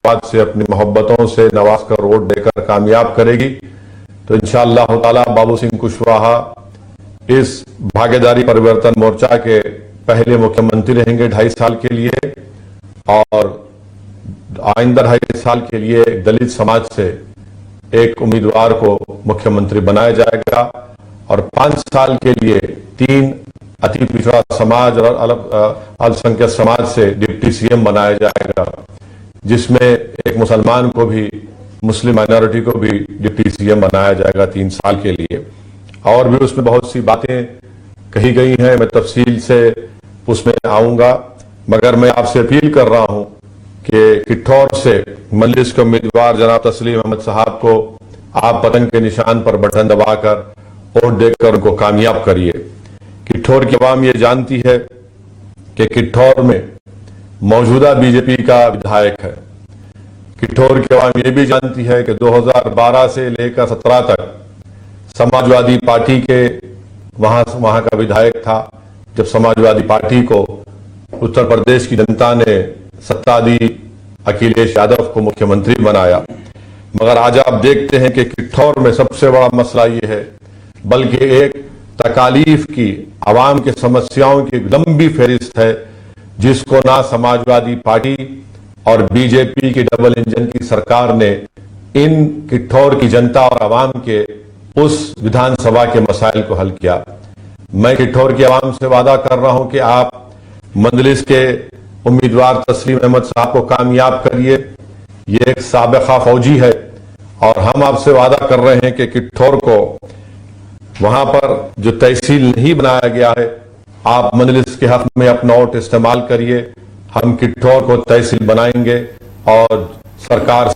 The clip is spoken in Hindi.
आशीर्वाद से, अपनी मोहब्बतों से नवाज कर वोट देकर कामयाब करेगी तो इंशाअल्लाह ताला बाबू सिंह कुशवाहा इस भागीदारी परिवर्तन मोर्चा के पहले मुख्यमंत्री रहेंगे 2.5 साल के लिए, और आइंदा 2.5 साल के लिए दलित समाज से एक उम्मीदवार को मुख्यमंत्री बनाया जाएगा, और 5 साल के लिए 3 अति पिछड़ा समाज और अल्पसंख्यक समाज से डिप्टी सीएम बनाया जाएगा, जिसमें एक मुसलमान को भी, मुस्लिम माइनॉरिटी को भी डिप्टी सीएम बनाया जाएगा 3 साल के लिए। और भी उसमें बहुत सी बातें कही गई हैं, मैं तफसील से उसमें आऊंगा, मगर मैं आपसे अपील कर रहा हूं कि किठौर से मजलिस के उम्मीदवार जनाब तस्लीम अहमद साहब को आप पतंग के निशान पर बटन दबाकर वोट देकर उनको कामयाब करिए। किठौर की आवाम ये जानती है कि किठौर में मौजूदा बीजेपी का विधायक है। किठौर की आवाम ये भी जानती है कि 2012 से लेकर 17 तक समाजवादी पार्टी के वहां का विधायक था, जब समाजवादी पार्टी को उत्तर प्रदेश की जनता ने सत्ता दी, अखिलेश यादव को मुख्यमंत्री बनाया। मगर आज आप देखते हैं कि किठौर में सबसे बड़ा मसला ये है, बल्कि एक तकालीफ की, आवाम की समस्याओं की लंबी फहरिस्त है, जिसको ना समाजवादी पार्टी और बीजेपी की डबल इंजन की सरकार ने इन किठौर की जनता और आवाम के उस विधानसभा के मसाइल को हल किया। मैं किठौर की आवाम से वादा कर रहा हूं कि आप मजलिस के उम्मीदवार तस्लीम अहमद साहब को कामयाब करिए। ये एक साबिका फौजी है, और हम आपसे वादा कर रहे हैं कि किठौर को वहां पर जो तहसील नहीं बनाया गया है, आप मजलिस के हक में अपना वोट इस्तेमाल करिए। हम किठौर को तहसील बनाएंगे और सरकार